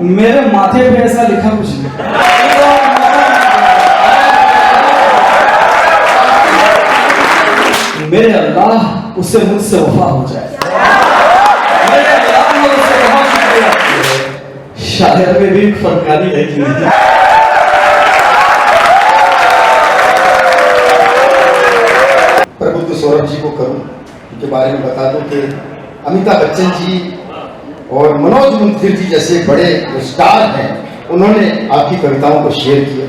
मेरे माथे पे ऐसा लिखा कुछ नहीं। मेरे अल्लाह उससे मुझसे वफा हो जाए। मेरे अल्लाह ने उससे बहुत शुक्रिया। शायर में भी फनकारी है कि नहीं? प्रबुद्ध सौरभ जी को करूं उनके बारे में बता दूं कि अमिताभ बच्चन जी और मनोज मुंशी जी जैसे बड़े स्टार हैं, उन्होंने आपकी कविताओं को शेयर किया।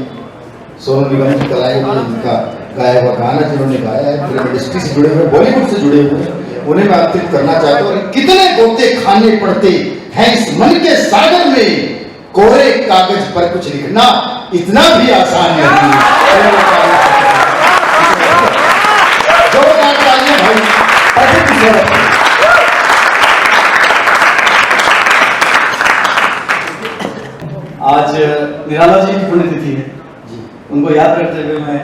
सोनू निगम जी कलाए हुए उनका गाया हुआ गाना जिन्होंने गाया है, फिल्म इंडस्ट्री से जुड़े हुए, बॉलीवुड से जुड़े हुए, उन्हें मैं आमंत्रित करना चाहता हूँ। कितने गोते खाने पड़ते हैं इस मन के सागर में, कोरे कागज पर कुछ लिखना इतना भी आसान नहीं। आज निराला जी की पुण्यतिथि है, उनको याद करते हुए मैं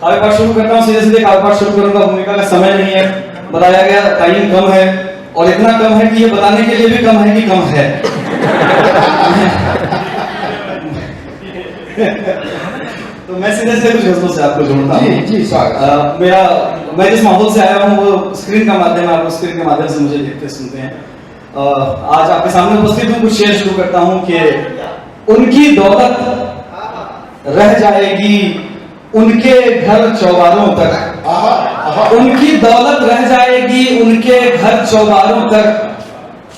काव्य पाठ शुरू करता हूँ। सीधे सीधे काव्य पाठ शुरू करूंगा। भूमिका का समय नहीं है, बताया गया टाइम कम है, और इतना कम है कि ये बताने के लिए भी कम है कि कम है। तो मैं सीधे सीधे कुछ गजलों से आपको जोड़ता हूँ। जी स्वागत। मैं जिस माहौल से आया हूँ वो स्क्रीन का माध्यम है, आप स्क्रीन के माध्यम से मुझे देखते सुनते हैं। आज आपके सामने उपस्थित हूँ, कुछ शेर शुरू करता हूँ कि उनकी दौलत रह जाएगी उनके घर चौबारों तक। उनकी दौलत रह जाएगी उनके घर चौबारों तक,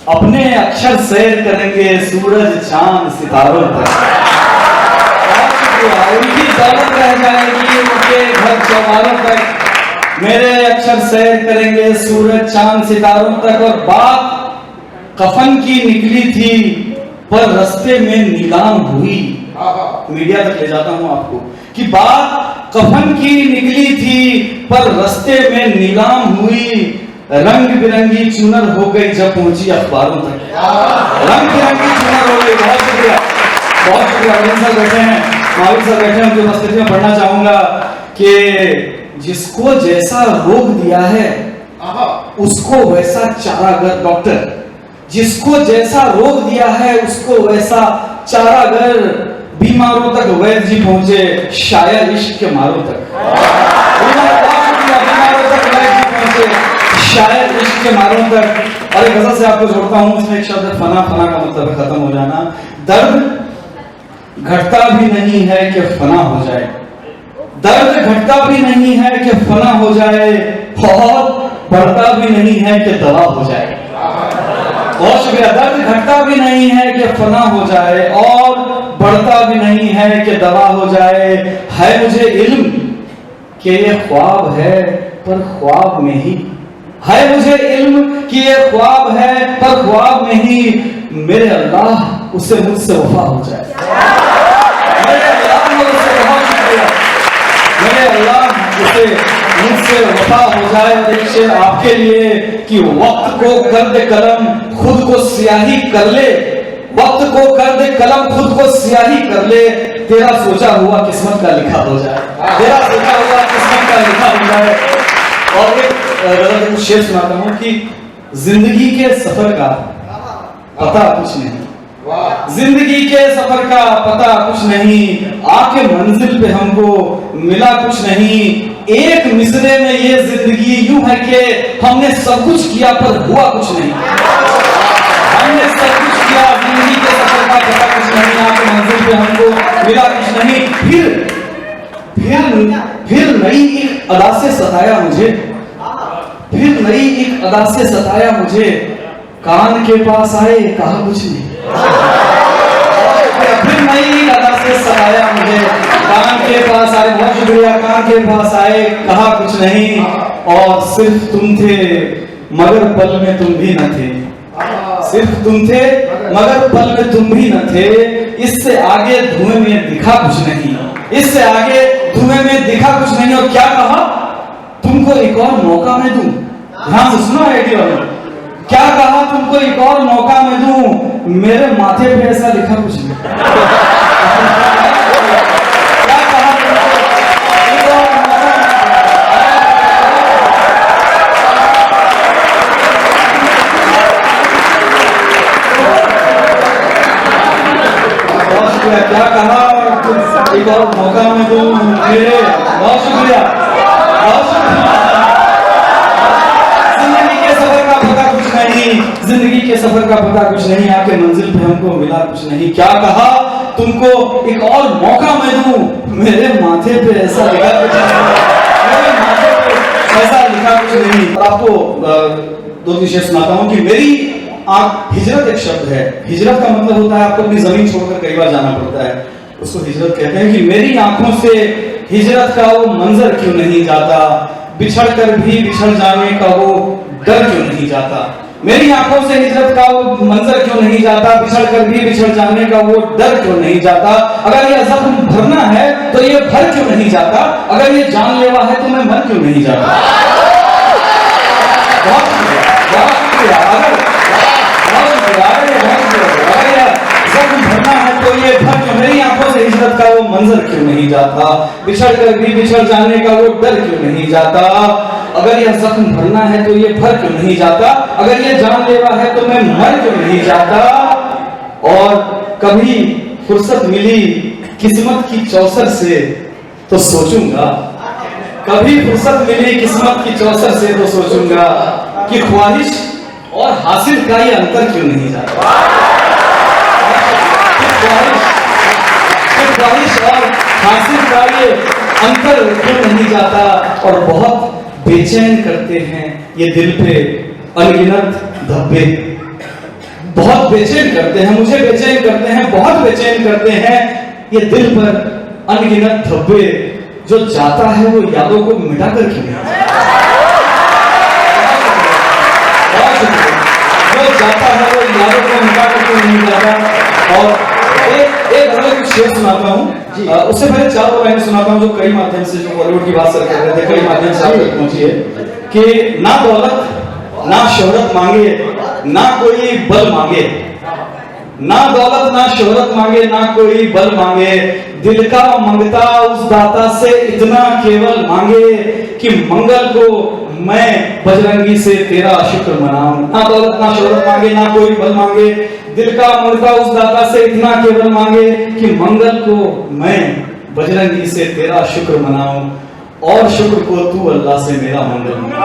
अपने अक्षर सैर करेंगे सूरज चांद सितारों तक। उनकी दौलत रह जाएगी उनके घर चौबारों तक, मेरे अक्षर सैर करेंगे सूरज चांद सितारों तक। और बात कफन की निकली थी पर रास्ते में नीलाम हुई। मीडिया तक ले जाता हूं आपको कि बात कफन की निकली थी पर रास्ते में नीलाम हुई। रंग बिरंगी चुनर हो गई जब पहुंची अखबारों तक। रंग बिरंगी चुनर हो गई। बहुत शुक्रिया, बहुत शुक्रिया। अरविंद सर बैठे हैं, मालिक सर बैठे हैं, उनकी उपस्थिति में पढ़ना चाहूंगा कि जिसको जैसा रोग दिया है उसको वैसा चारागर, डॉक्टर जिसको जैसा रोग दिया है उसको वैसा चारागर, बीमारों तक वैद्य जी पहुंचे शायर इश्क के मारों तक। बीमारों तक वैद्य जी पहुंचे शायर इश्क के मारों तक। और एक गजल से आपको जोड़ता हूं, इसमें एक शब्द फना, फना का मतलब है खत्म हो जाना। दर्द घटता भी नहीं है कि फना हो जाए, दर्द घटता भी नहीं है कि फना हो जाए, और बढ़ता भी नहीं है कि दवा हो जाए। बहुत शुक्रिया। दर्द घटता भी नहीं है कि फना हो जाए, और बढ़ता भी नहीं है कि दवा हो जाए। है मुझे इल्म कि ये ख्वाब है पर ख्वाब में ही, है मुझे इल्म कि ये ख्वाब है पर ख्वाब में ही, मेरे अल्लाह उससे मुझसे वफा हो जाए। मेरे अल्लाह ने उससे बहुत शुक्रिया, मेरे अल्लाह उससे मुझसे वफा हो जाए। और एक शेर आपके लिए कि वक्त को कर दे कलम खुद को स्याही कर ले, वक्त को कर दे कलम खुद को स्याही कर ले, तेरा सोचा हुआ किस्मत का लिखा हो जाए, तेरा सोचा हुआ किस्मत का लिखा हो जाए। और एक शेर सुनाता हूं कि जिंदगी के सफर का पता कुछ नहीं, जिंदगी के सफर का पता कुछ नहीं, आके मंजिल पे हमको मिला कुछ नहीं। एक मिसरे में ये जिंदगी यूं है कि हमने सब कुछ किया पर हुआ कुछ नहीं, हमने सब कुछ किया, जिंदगी के सफर का पता कुछ नहीं, आके मंजिल पे हमको मिला कुछ नहीं। फिर नई एक अदा से सताया मुझे, फिर नई एक अदा से सताया मुझे, कान के पास आए कहा कुछ नहीं। फिर नई अदा से सताया मुझे, कान के पास आए, बहुत शुक्रिया। कान के पास आए कहा कुछ नहीं, और सिर्फ तुम थे मगर पल में तुम भी न थे, सिर्फ तुम थे मगर पल में तुम भी न थे। इससे आगे धुएं में दिखा कुछ नहीं, इससे आगे धुएं में दिखा कुछ नहीं। और क्या कहा, तुमको एक और मौका मैं दूं। ध्यान से सुनो आइडिया, क्या कहा, तुमको एक और मौका मैं दूं, मेरे माथे पे ऐसा लिखा कुछ नहीं। क्या कहा, एक और मौका। शुक्रिया, क्या कहा, एक और मौका मैं दूं मेरे, बहुत शुक्रिया, बहुत शुक्रिया। जिंदगी के सफर का पता कुछ नहीं, जिंदगी के सफर का पता कुछ नहीं, आके मंजिल पे हमको मिला कुछ नहीं, क्या कहा, तुमको एक और मौका मैं दूं, मेरे माथे पे ऐसा लिखा कुछ नहीं, मेरे माथे पे ऐसा लिखा कुछ नहीं। आपको दो तीन शेर सुनाता हूं कि मेरी आप, हिजरत एक शब्द है, हिजरत का मतलब होता है आपको अपनी जमीन छोड़कर कई बार जाना पड़ता है, उसको हिजरत कहते हैं। कि मेरी आंखों से हिजरत का वो मंजर क्यों नहीं जाता, बिछड़ कर भी बिछड़ जाने का वो डर क्यों नहीं जाता, मेरी आंखों से हिजरत का वो मंजर क्यों नहीं जाता, बिछड़ कर भी बिछड़ जाने का वो डर क्यों नहीं जाता, अगर ये जख्म भरना है तो ये भर क्यों नहीं जाता, अगर ये जानलेवा है तो मैं मर क्यों नहीं जाता। बहुत शुक्रिया, बहुत शुक्रिया। अगर जख्म भरना है तो ये भर क्यों, मेरी आंखों से हिजरत का वो मंजर क्यों नहीं जाता, बिछड़ कर भी बिछड़ जाने का वो डर क्यों नहीं जाता, अगर यह जख्म भरना है तो ये भर क्यों नहीं जाता, अगर ये जानलेवा है तो मैं मर क्यों नहीं जाता। और कभी फुर्सत मिली किस्मत की चौसर से तो सोचूंगा, कभी फुर्सत मिली किस्मत की चौसर से तो सोचूंगा कि ख्वाहिश और हासिल का ये अंतर क्यों नहीं जाता, ख्वाहिश और हासिल का ये अंतर क्यों नहीं जाता। और बहुत बेचैन करते हैं ये दिल पे अनगिनत धब्बे, बहुत बेचैन करते हैं, मुझे बेचैन करते हैं, बहुत बेचैन करते हैं ये दिल पर अनगिनत धब्बे, जो जाता है वो यादों को मिटा कर क्यों नहीं जाता, जो जाता है वो यादों को मिटा कर क्यों नहीं जाता। और एक कुछ शेर सुनाता हूँ, उससे पहले चार लाइन सुनाता हूँ जो कई माध्यम से, जो बॉलीवुड की बात सर कर रहे थे, कई माध्यम से आप तक पहुंची है कि ना दौलत ना शोहरत मांगे, ना कोई बल मांगे, ना दौलत ना शोहरत मांगे, ना कोई बल मांगे, दिल का मंगता उस दाता से इतना केवल मांगे कि मंगल को मैं बजरंगी से तेरा शुक्र मनाऊं। ना दौलत ना शोहरत मांगे, ना कोई बल मांगे, दिल का मंगता उस दाता से इतना केवल मांगे कि मंगल को मैं बजरंगी से तेरा शुक्र मनाऊं, और शुक्र को तू अल्लाह से मेरा मंगल मांगे,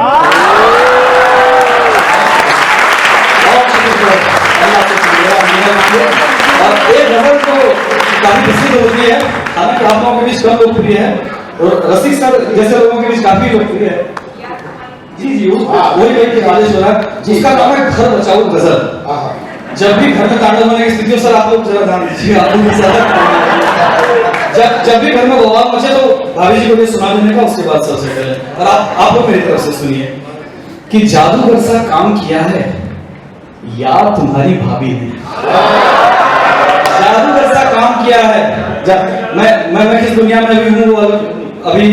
और शुक्र को अल्लाह से मेरा मंगल मांगे। और एक गजल तो काफी प्रसिद्ध होती है, हालांकि आप लोगों के बीच कम लोकप्रिय है, और रसिक सर जैसे लोगों के बीच काफी लोकप्रिय है। जी जी, वही व्यक्ति राजेश हो रहा है, जिसका नाम है घर बचाओ गजल। जब भी घर में तांडव होने की स्थिति हो, सर आप लोग जरा ध्यान दीजिए, आप लोग जब भी घर में बवाल मचे तो भाभी जी को भी सुना देने का, उसके बाद सबसे पहले, और आप लोग मेरी तरफ से सुनिए कि जादूगर सा काम किया है यार तुम्हारी भाभी ने, जादूगर सा काम किया है। मैं किस दुनिया में भी हूँ, अभी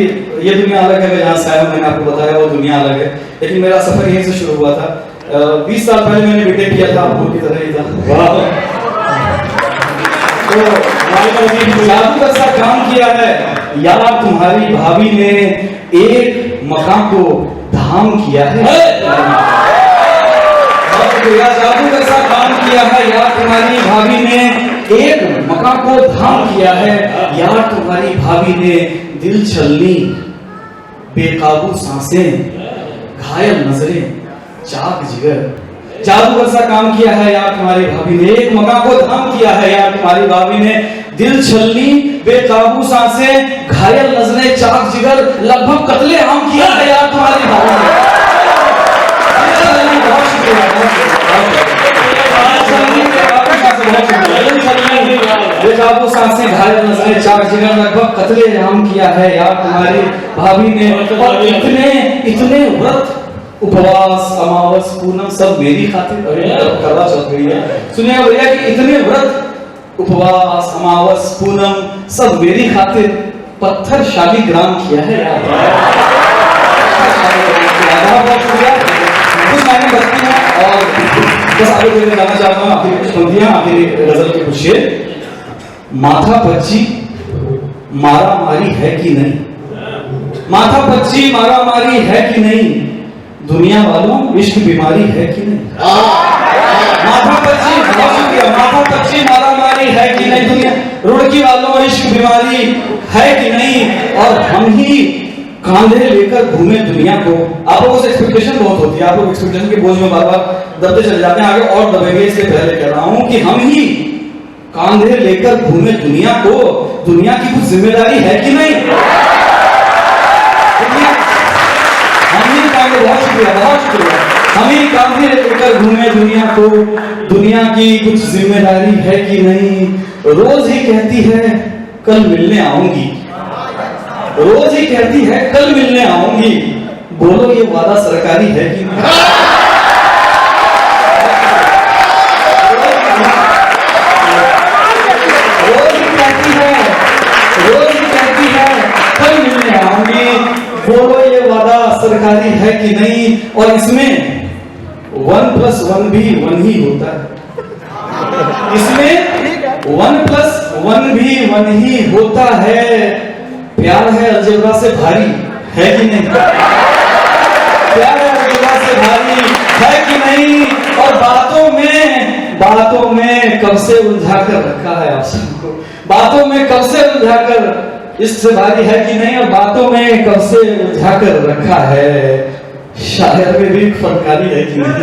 ये दुनिया अलग है, मैं जहाँ से आया हूँ, मैंने आपको बताया वो दुनिया अलग है, लेकिन मेरा सफर यहीं से शुरू हुआ था। 20 साल पहले मैंने बीटेक किया था, आप लोगों की तरह ही था। तो जादूगर सा काम किया है यार तुम्हारी भाभी ने, एक मकान को धाम किया है, जादूगर सा काम किया है यार तुम्हारी भाभी ने, एक मकान को धाम किया है यार तुम्हारी भाभी ने, दिल छलनी बेकाबू सांसें, घायल नजरें, चाक जिगर, जादूगर सा काम किया है यार तुम्हारी भाभी ने, एक मकान को धाम किया है यार तुम्हारी भाभी ने, दिल छलनी बेकाबू सांसें, घायल नजरें, चाक जिगर, लगभग कत्ले आम किया है यार तुम्हारी भाभी ने। बहुत शुक्रिया, बेकाबू सांसें, घायल नजरें, चाक जिगर, लगभग कत्ले आम किया है यार तुम्हारी भाभी ने। और इतने व्रत उपवास अमावस पूनम सब मेरी खातिर, करवा चौथ गई है, सुनिए भैया कि इतने व्रत उपवास अमावस पूनम सब मेरी खातिर, पत्थर शालिग्राम किया है यार, बहुत शुक्रिया। कुछ लाइनें बचती हैं और बस आगे बढ़ने जाना चाहता हूँ, आखिरी कुछ पंक्तियां, आखिरी गजल के कुछ शेर। माथा पच्ची मारा मारी है कि नहीं, माथा पच्ची मारा मारी है कि नहीं, दुनिया वालों इश्क बीमारी है कि नहीं, माथा पच्ची, माथा पच्ची मारा मारी है कि नहीं, दुनिया रुड़की वालों इश्क बीमारी है कि नहीं, और हम ही कांधे लेकर घूमे दुनिया को। आप लोगों से एक्सपेक्टेशन बहुत होती है, आप लोग एक्सपेक्टेशन के बोझ में बार बार दबते चले जाते हैं, आगे और दबेंगे। इसलिए पहले कह रहा हूं कि हम ही कांधे लेकर घूमे दुनिया को। दुनिया की कुछ जिम्मेदारी है कि नहीं? हम ही कांधे, बहुत शुक्रिया, बहुत शुक्रिया, हम ही कांधे लेकर घूमे दुनिया को। दुनिया की कुछ जिम्मेदारी है कि नहीं? रोज ही कहती है कल मिलने आऊंगी, रोज ही कहती है कल मिलने आऊंगी। बोलो ये वादा सरकारी है कि नहीं? रोज ही कहती है कल मिलने आऊंगी। बोलो ये वादा सरकारी है कि नहीं? और इसमें 1+1 भी 1 ही होता है, इसमें 1+1 भी 1 ही होता है। प्यार है अलजेब्रा से भारी है कि नहीं? प्यार है अलजेब्रा से भारी है कि नहीं? और बातों में कब से उलझा कर रखा है आप सबको, बातों में कब से उलझा कर इश्क से भारी है कि नहीं? और बातों में कब से उलझा कर रखा है, शायर में भी फनकारी है कि नहीं?